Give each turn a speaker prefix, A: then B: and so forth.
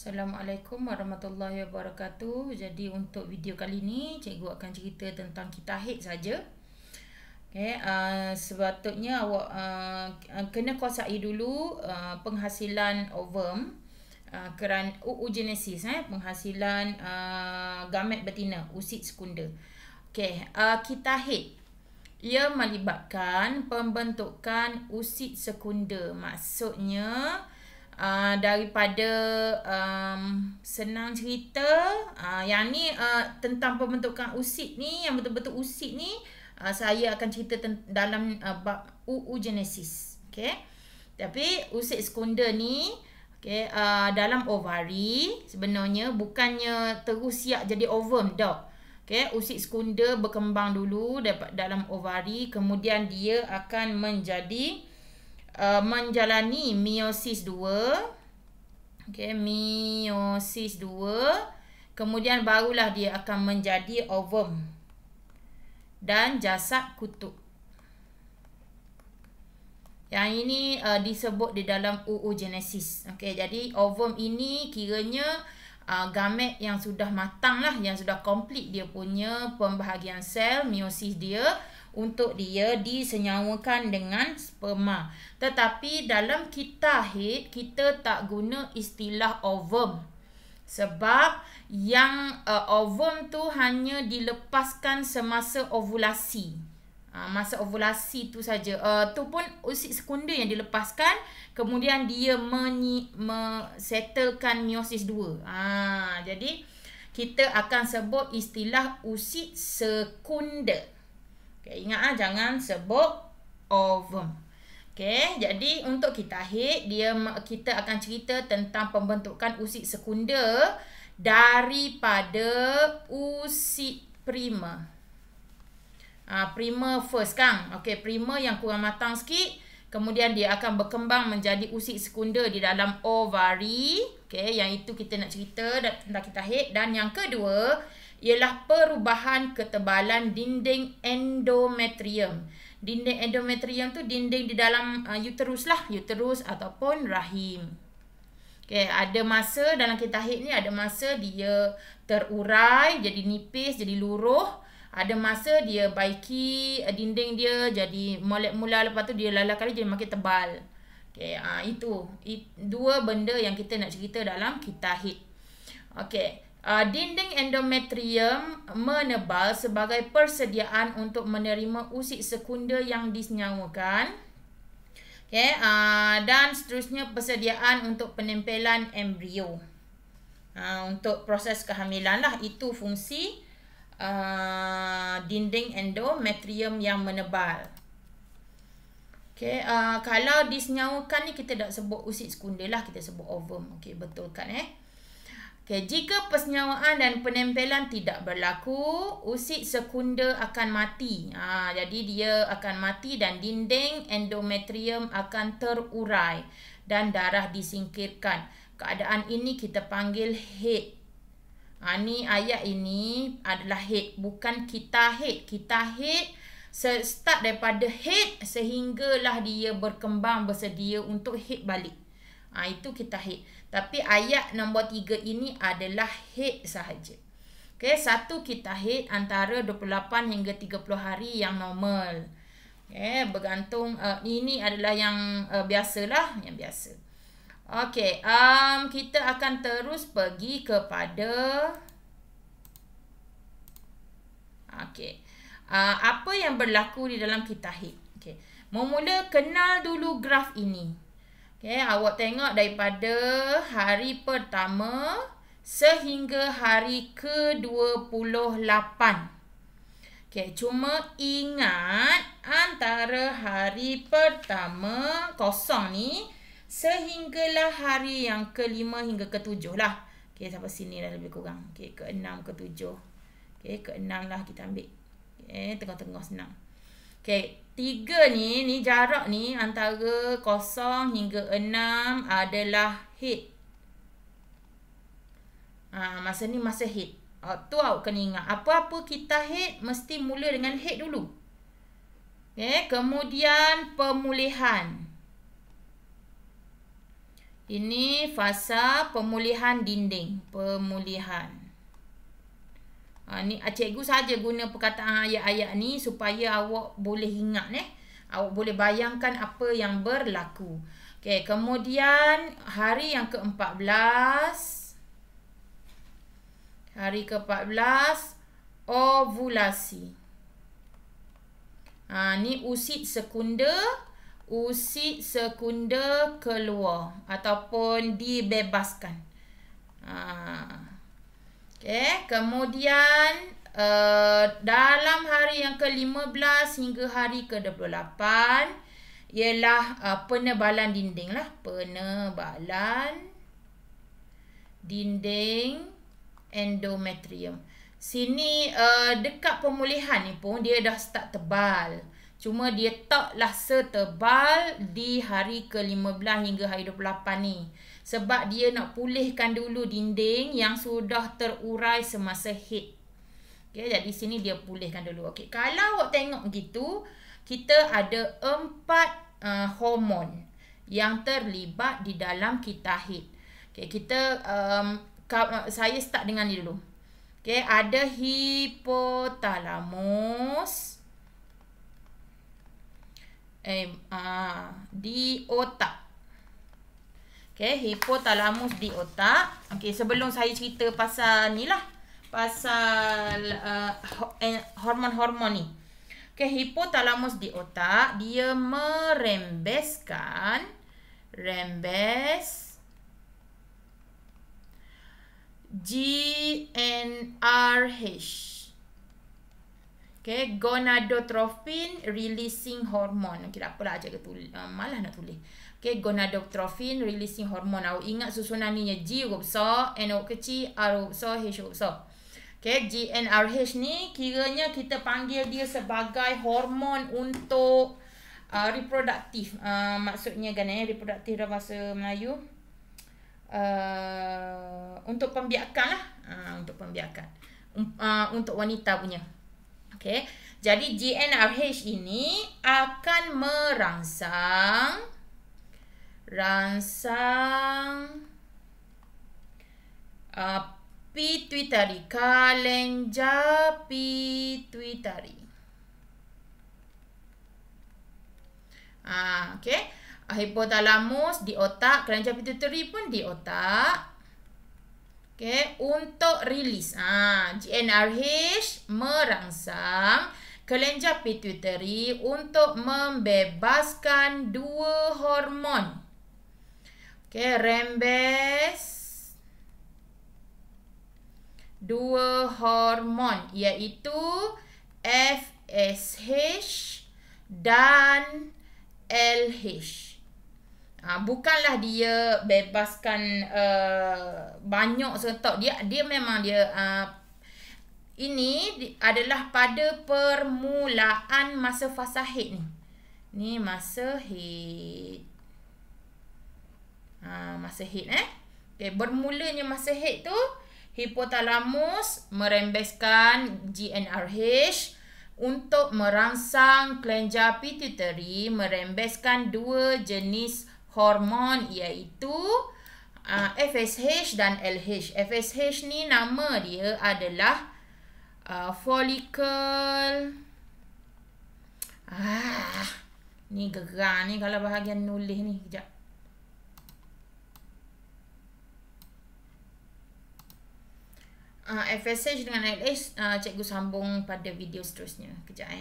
A: Assalamualaikum warahmatullahi wabarakatuh. Jadi untuk video kali ni cikgu akan cerita tentang kita haid saja. Okay, sepatutnya awak kena kuasai dulu penghasilan ovum kerana oogenesis, penghasilan gamet betina, usid sekunda. Okay, kita haid ia melibatkan pembentukan usid sekunda. Maksudnya daripada senang cerita, yang ni tentang pembentukan usid ni, yang betul-betul usid ni saya akan cerita dalam bab oogenesis. Okay, tapi usid sekunda ni dalam ovari sebenarnya bukannya terus siap jadi ovum dah. Okay, usid sekunda berkembang dulu dalam ovari, kemudian dia akan menjalani meiosis 2. Okay, meiosis 2. Kemudian barulah dia akan menjadi ovum dan jasad kutub. Yang ini disebut di dalam oogenesis. Okay, jadi ovum ini kiranya gamet yang sudah matang lah, yang sudah komplit dia punya pembahagian sel, meiosis dia, untuk dia disenyawakan dengan sperma. Tetapi dalam kita haid, kita tak guna istilah ovum. Sebab yang ovum tu hanya dilepaskan semasa ovulasi. Masa ovulasi tu saja. Tu pun usid sekunda yang dilepaskan, kemudian dia settlekan meiosis 2. Jadi kita akan sebut istilah usid sekunda. Okay, ingat jangan sebut ovum. Okay, jadi untuk kita haid, kita akan cerita tentang pembentukan usid sekunda daripada usid prima. Prima first kan. Okay, prima yang kurang matang sikit, kemudian dia akan berkembang menjadi usid sekunda di dalam ovari. Okay, yang itu kita nak cerita tentang kita haid. Dan yang kedua ialah perubahan ketebalan dinding endometrium. Dinding endometrium tu dinding di dalam uterus lah, uterus ataupun rahim. Okay, ada masa dalam kita haid ni, ada masa dia terurai, jadi nipis, jadi luruh. Ada masa dia baiki dinding dia jadi mula lepas tu dia lala kali jadi makin tebal. Okay, itu dua benda yang kita nak cerita dalam kita haid. Okay, dinding endometrium menebal sebagai persediaan untuk menerima usid sekunda yang disenyawakan. Okay, dan seterusnya persediaan untuk penempelan embrio. Untuk proses kehamilan lah, itu fungsi dinding endometrium yang menebal. Okay, kalau disenyawakan ni kita tak sebut usid sekunda lah, kita sebut ovum. Okay, betul kan Okay, jika persenyawaan dan penempelan tidak berlaku, usid sekunda akan mati. Jadi dia akan mati dan dinding endometrium akan terurai dan darah disingkirkan. Keadaan ini kita panggil haid. Ni ayat ini adalah haid, bukan kita haid. Kita haid start daripada haid sehinggalah dia berkembang bersedia untuk haid balik. Itu kita haid. Tapi ayat nombor 3 ini adalah haid sahaja. Okay, satu kita haid antara 28 hingga 30 hari yang normal. Okay, bergantung ini adalah yang biasalah, yang biasa. Okay, kita akan terus pergi kepada apa yang berlaku di dalam kita haid. Okay, memula kenal dulu graf ini. Okay, awak tengok daripada hari pertama sehingga hari ke-28. Okay, cuma ingat antara hari pertama kosong ni sehinggalah hari yang ke-5 hingga ke-7 lah. Okay, sampai sini dah lebih kurang. Okay, ke-6, ke-7. Okay, ke-6 lah kita ambil. Okay, tengah-tengah senang. Okay, 3 ni jarak ni antara 0 hingga 6 adalah haid. Masa ni masa haid. Tu awak kena ingat. Apa-apa kita haid mesti mula dengan haid dulu. Okay, kemudian pemulihan. Ini fasa pemulihan dinding. Pemulihan. Ni cikgu saja guna perkataan ayat-ayat ni supaya awak boleh ingat awak boleh bayangkan apa yang berlaku. Okey, kemudian hari yang ke-14. Hari ke-14 ovulasi. Ni usit sekunda keluar ataupun dibebaskan. Okey, kemudian dalam hari yang ke-15 hingga hari ke-28 ialah penebalan dinding lah. Penebalan dinding endometrium. Sini dekat pemulihan ni pun dia dah start tebal. Cuma dia taklah setebal di hari ke-15 hingga hari 28 ni. Sebab dia nak pulihkan dulu dinding yang sudah terurai semasa haid. Okay, jadi sini dia pulihkan dulu. Okay, kalau awak tengok gitu, kita ada 4 hormon yang terlibat di dalam kita haid. Okay, saya start dengan ni dulu. Okay, ada hipotalamus di otak. Okay, hipotalamus di otak. Okay, sebelum saya cerita pasal ni lah, pasal hormon-hormon ni. Okay, hipotalamus di otak, dia merembeskan GnRH. Okay, gonadotropin releasing hormone. Okay, tak apalah cikgu tulis. Malah nak tulis. Okay, gonadotropin releasing hormone. Awak ingat susunan ni G huruf besar, N huruf kecil, R huruf besar, H huruf besar. Okay, GnRH ni kiranya kita panggil dia sebagai hormon untuk reproduktif. Maksudnya kan reproduktif dalam bahasa Melayu. Untuk pembiakan lah. Untuk pembiakan. Untuk wanita punya. Okay, jadi GnRH ini akan merangsang pituitari, kelenjar pituitari. Okay, hipotalamus di otak, kelenjar pituitari pun di otak. Okay, untuk rilis. GnRH merangsang kelenjar pituitari untuk membebaskan 2 hormon. Okay, rembes 2 hormon iaitu FSH dan LH. Bukanlah dia bebaskan banyak serentak. Dia memang ini adalah pada permulaan masa fasa haid ni. Ni masa haid. Masa haid Okay, bermulanya masa haid tu, hipotalamus merembeskan GnRH untuk merangsang kelenjar pituitari merembeskan 2 jenis hormon iaitu FSH dan LH. FSH ni nama dia adalah follicle. Ni gerang ni kalau bahagian nulis ni. Kejap. FSH dengan LH cikgu sambung pada video seterusnya. Kejap